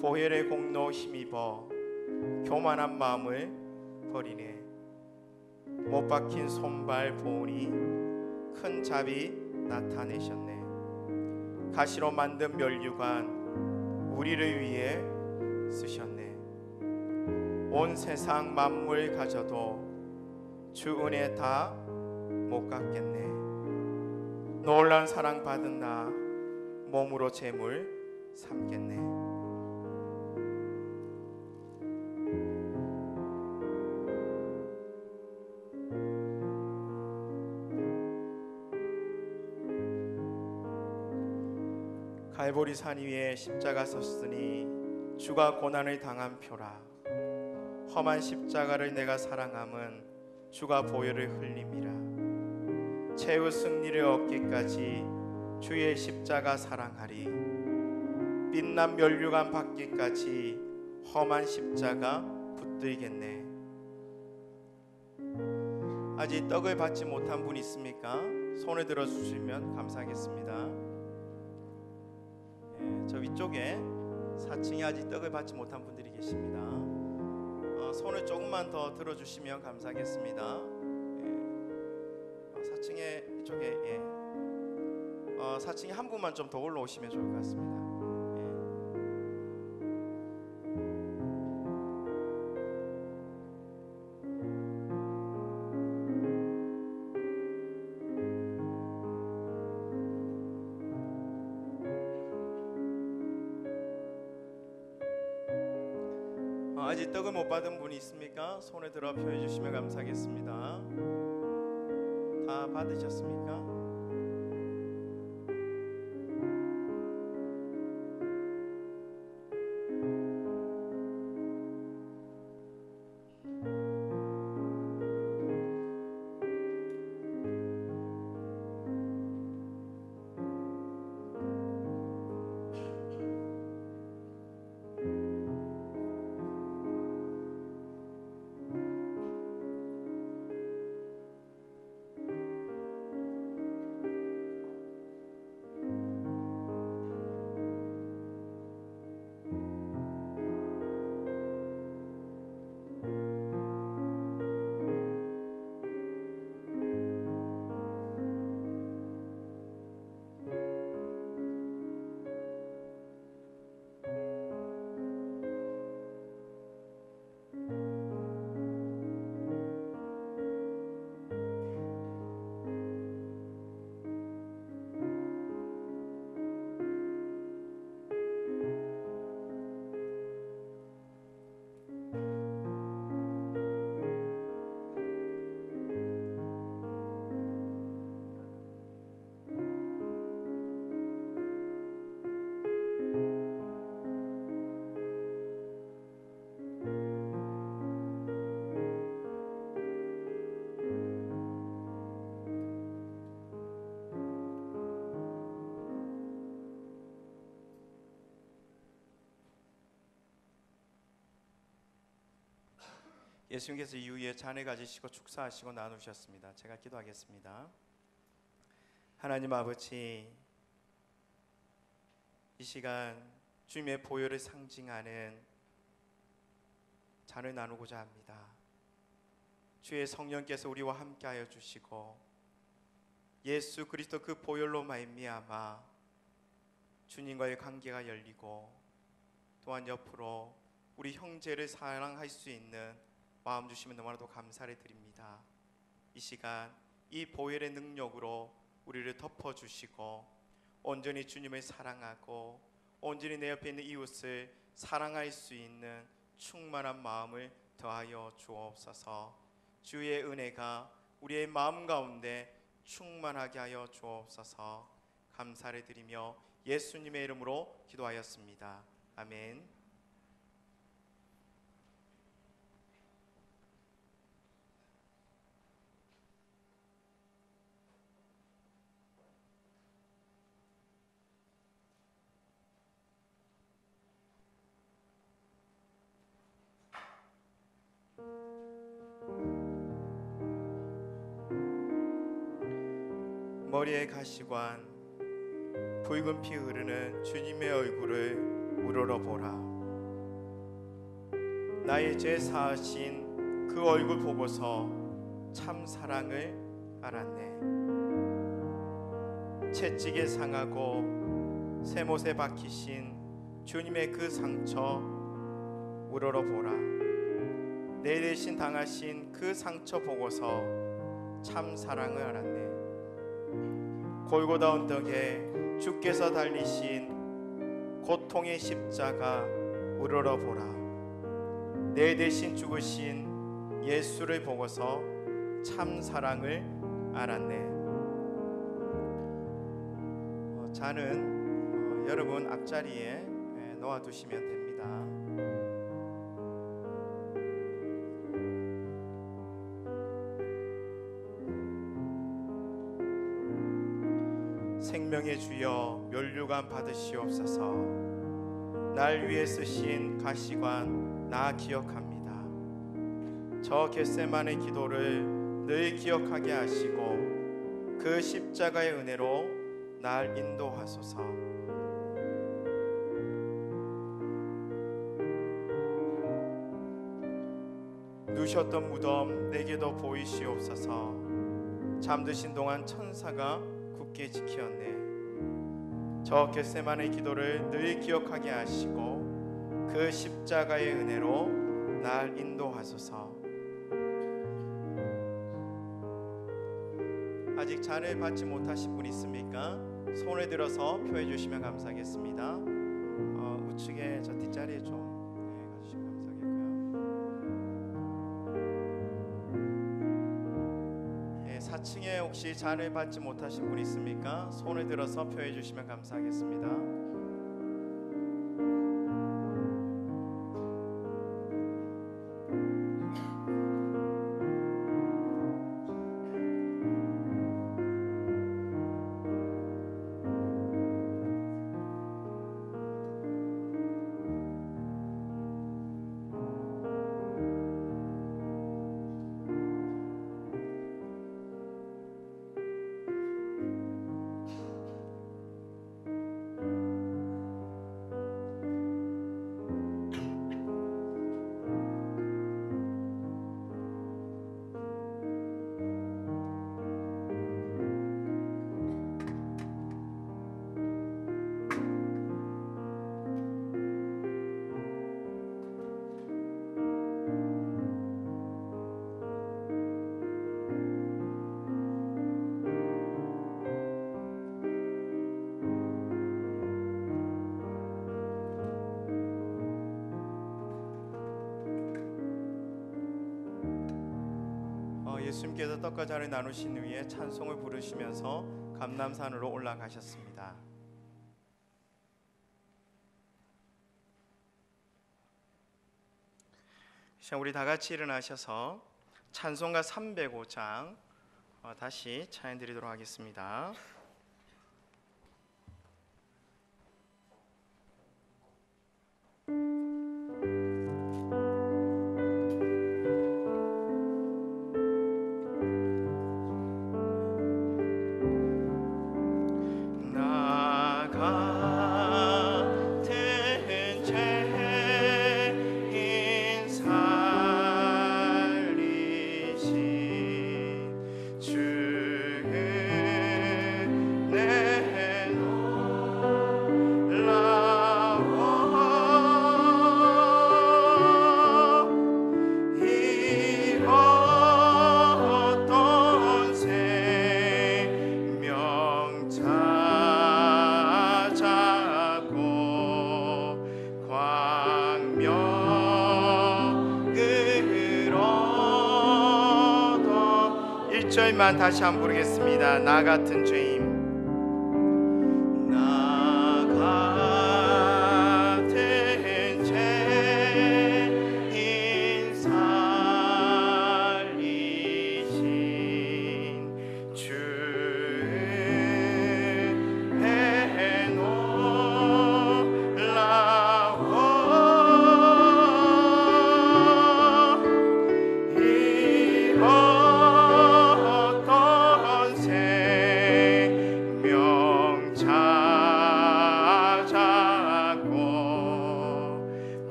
보혈의 공로 힘입어 교만한 마음을 버리네. 못 박힌 손발 보니 큰 자비 나타내셨네. 가시로 만든 면류관 우리를 위해 쓰셨네. 온 세상 만물 가져도 주 은혜 다 못 갚겠네. 놀란 사랑 받은 나 몸으로 재물 삼겠네. 갈보리 산 위에 십자가 섰으니 주가 고난을 당한 표라. 험한 십자가를 내가 사랑함은 주가 보혈을 흘림이라. 최후 승리를 얻기까지 주의 십자가 사랑하리. 빛난 면류관 받기까지 험한 십자가 붙들겠네. 아직 떡을 받지 못한 분 있습니까? 손을 들어주시면 감사하겠습니다. 저 위쪽에 4층에 아직 떡을 받지 못한 분들이 계십니다. 손을 조금만 더 들어주시면 감사하겠습니다. 4층에 이쪽에 4층에 한 분만 좀 더 올라오시면 좋을 것 같습니다. 아직 떡을 못 받은 분이 있습니까? 손에 들어 표해 주시면 감사하겠습니다. 다 받으셨습니까? 예수님께서 이후에 잔을 가지시고 축사하시고 나누셨습니다. 제가 기도하겠습니다. 하나님 아버지, 이 시간 주님의 보혈을 상징하는 잔을 나누고자 합니다. 주의 성령께서 우리와 함께하여 주시고 예수 그리스도 그 보혈로 말미암아 주님과의 관계가 열리고 또한 옆으로 우리 형제를 사랑할 수 있는 마음 주시면 너무나도 감사를 드립니다. 이 시간 이 보혈의 능력으로 우리를 덮어주시고 온전히 주님을 사랑하고 온전히 내 옆에 있는 이웃을 사랑할 수 있는 충만한 마음을 더하여 주옵소서. 주의 은혜가 우리의 마음 가운데 충만하게 하여 주옵소서. 감사를 드리며 예수님의 이름으로 기도하였습니다. 아멘. 머리에 가시관 붉은 피 흐르는 주님의 얼굴을 우러러보라. 나의 죄 사하신 그 얼굴 보고서 참 사랑을 알았네. 채찍에 상하고 쇠못에 박히신 주님의 그 상처 우러러보라. 내 대신 당하신 그 상처 보고서 참 사랑을 알았네. 골고다 언덕에 주께서 달리신 고통의 십자가 우러러보라. 내 대신 죽으신 예수를 보고서 참 사랑을 알았네. 잔은 여러분 앞자리에 놓아두시면 됩니다. 생명의 주여 면류관 받으시옵소서. 날 위해 쓰신 가시관 나 기억합니다. 저 겟세마네 기도를 늘 기억하게 하시고 그 십자가의 은혜로 날 인도하소서. 누셨던 무덤 내게도 보이시옵소서. 잠드신 동안 천사가 굳게 지키었네. 저 겟세마네 기도를 늘 기억하게 하시고 그 십자가의 은혜로 날 인도하소서. 아직 잔을 받지 못하신 분 있습니까? 손을 들어서 표해 주시면 감사하겠습니다. 우측에 저 뒷자리에 좀 가주시면 감사하겠고요. 4층에 혹시 잔을 받지 못하신 분 있습니까? 손을 들어서 표해 주시면 감사하겠습니다. 예수님께서 떡과 잔을 나누신 후에 찬송을 부르시면서 감람산으로 올라가셨습니다. 우리 다 같이 일어나셔서 찬송가 305장 다시 찬양 드리도록 하겠습니다. 만 다시 한번 부르겠습니다. 나 같은 죄인, 나 같은 죄인 살리신 주 은혜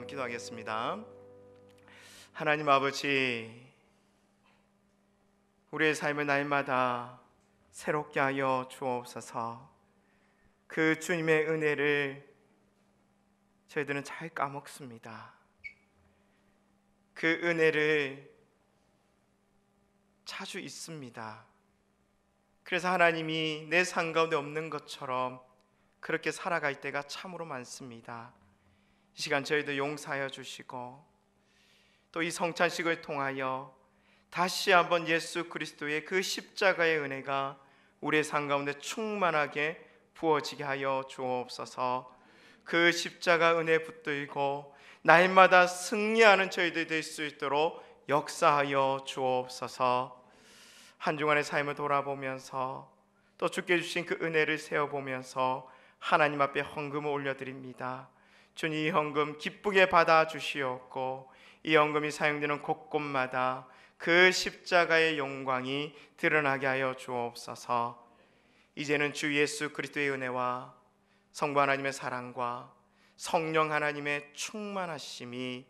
기도하겠습니다. 하나님 아버지, 우리의 삶을 날마다 새롭게 하여 주옵소서. 그 주님의 은혜를 저희들은 잘 까먹습니다. 그 은혜를 자주 잊습니다. 그래서 하나님이 내 삶 가운데 없는 것처럼 그렇게 살아갈 때가 참으로 많습니다. 이 시간 저희도 용서하여 주시고 또 이 성찬식을 통하여 다시 한번 예수 그리스도의 그 십자가의 은혜가 우리의 삶 가운데 충만하게 부어지게 하여 주옵소서. 그 십자가 은혜 붙들고 날마다 승리하는 저희들이 될 수 있도록 역사하여 주옵소서. 한 주간의 삶을 돌아보면서 또 주께 주신 그 은혜를 세어보면서 하나님 앞에 헌금을 올려드립니다. 주님, 이 헌금 기쁘게 받아주시옵고 이 헌금이 사용되는 곳곳마다 그 십자가의 영광이 드러나게 하여 주옵소서. 이제는 주 예수 그리스도의 은혜와 성부 하나님의 사랑과 성령 하나님의 충만하심이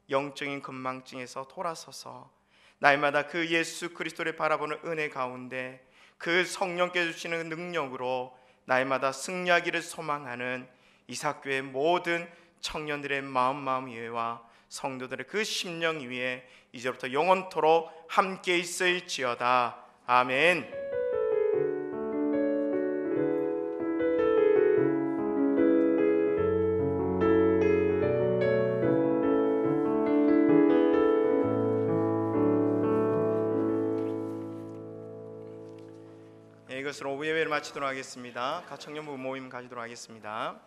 영적인 건망증에서 돌아서서 날마다 그 예수 그리스도를 바라보는 은혜 가운데 그 성령께서 주시는 능력으로 날마다 승리하기를 소망하는 이삭교회 모든 청년들의 마음 위에와 성도들의 그 심령 위에 이제부터 영원토록 함께 있을지어다. 아멘. 이것으로 오후 예배를 마치도록 하겠습니다. 각 청년부 모임 가지도록 하겠습니다.